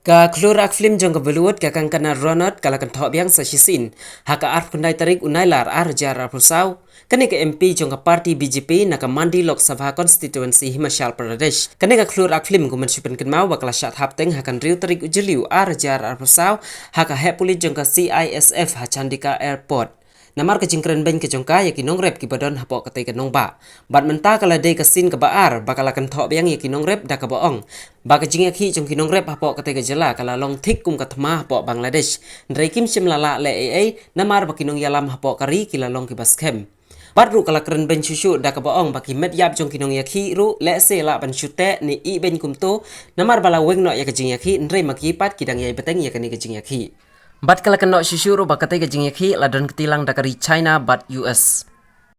Ka khlurak film jong ka Bollywood ka kangkana Ronald kala kan thok biang sa sisin haka art kunai tarik unailar arjar arpusau kani ka MP jong ka party BJP na ka Mandi Lok Sabha constituency Himachal Pradesh kani ka khlurak film guman sipen kan mau bakala shat hapteng hakan riu tarik ujeliu arjar arpusau haka hepuli jong ka CISF ha Chandika airport namar ka jingkren ben ka jongka ya kinong rep ki badon hapok katay ka nong ba bat menta kala day ka sin ka baar bakala kan thok biang ya kinong rep da ka baong baka jingya ki jong kinong rep hapok katay ka jela kala long thik kum ka thma hapok Bangladesh ndrai kim sim lala le ai namar ba kinong yalam hapok kari kila long ki baskem bat ru kala kren ben shushu da ka baong baki met yap jong kinong ya ki ru le se la ban shute ni i ben kum to namar bala weng no ya ka jingya ki ndrai maki pat kidang ya beteng ya kani ka jingya ki bat kala keno shishuru bakatai ka jingyaki ladon ketilang dakari China bat US.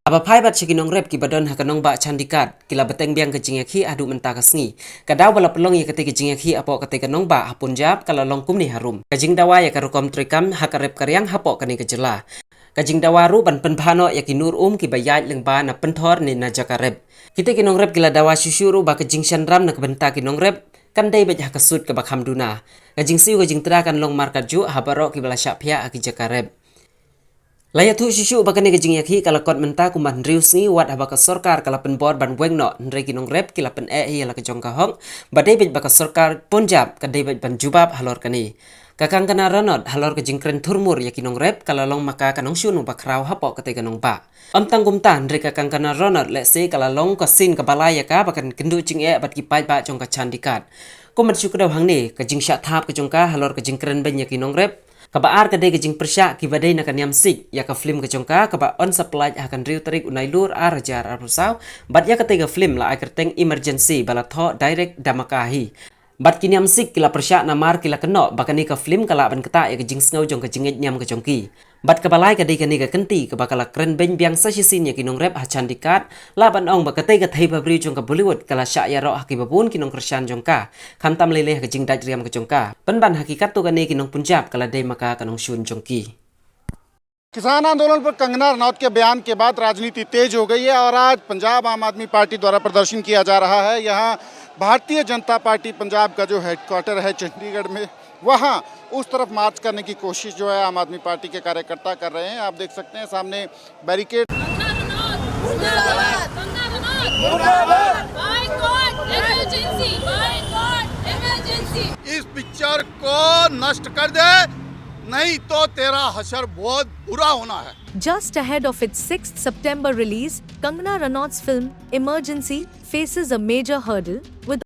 Aba pai bat shikinong rep ki badon hakanong ba Chandikat kila beteng biang ka jingyaki adu menta ka sngi. Kadaw bala pelong ya ketika jingyaki apo ketika nong ba Punjab kala long kum ni harum. Kajing dawa ya karukom trikam hakarep karyang hapo kani ka jela. Kajing dawa ru ban penphano ya kinur ki bayat leng ba na penthor ni na jakarep. Kita kinong rep kila dawa shishuru ba kajing shandram na kabenta kinong rep kan day bajah kasut ke bakham duna kajing siu kajing tra kan long markat ju habaro ki bala syapia aki jakareb laya thu shishu bakane kajing yakhi kala kot menta kuman riusngi wat habaka sarkar kala penbor ban wengno ndre kinong rep kila pen hi la ka jongka hong badai baj baka sarkar Punjab kadai baj ban jubab halor kani kakang kana ranot halor kajing kren thurmur yakinong rep kala long maka kanong shunu bakrau hapo kate kanong ba amtang gumtan ndre kakang kana ranot le se kala long ka sin ka balaya ka bakan kendu ching bat ki pai ba jongka Chandikat kumat syukadaw hangni kajing syak thap ka jongka halor kajing kren ben yakinong rep kabaar kadai kajing persyak ki badai na kanyam sik ya ka film ka jongka kaba on supply akan riu tarik unai lur arajar arusau bat ya katega film la akerteng emergency bala tho direct damakahi bat kini amsik kila persyak namar kila keno bakani ka film kala ban kata ya kajing sngaw jong kajing nyam ka jongki bat kabalai kadai kani ka kenti ka bakala kren ben biang sa sisin ya kinong rep ha Chandikat laban ong bakatay ka thai babri jong ka Bollywood kala sya ya ro haki babun kinong krisyan jongka khamtam lele ka jing daj riam ka jongka penban hakikat to kani kinong Punjab kala dai maka kanong shun jongki किसान आंदोलन पर कंगना रनौत के बयान के बाद राजनीति तेज हो गई है और आज पंजाब आम आदमी पार्टी द्वारा प्रदर्शन किया जा रहा है। यहाँ भारतीय जनता पार्टी पंजाब का जो हेडक्वार्टर है चंडीगढ़ में, वहाँ उस तरफ मार्च करने की कोशिश जो है आम आदमी पार्टी के कार्यकर्ता कर रहे हैं। आप देख सकते हैं सामने बैरिकेड। इस पिक्चर को नष्ट कर दे, नहीं तो तेरा हशर बहुत बुरा होना है। Just ahead of its 6th September release, Kangana Ranaut's film Emergency faces a major hurdle with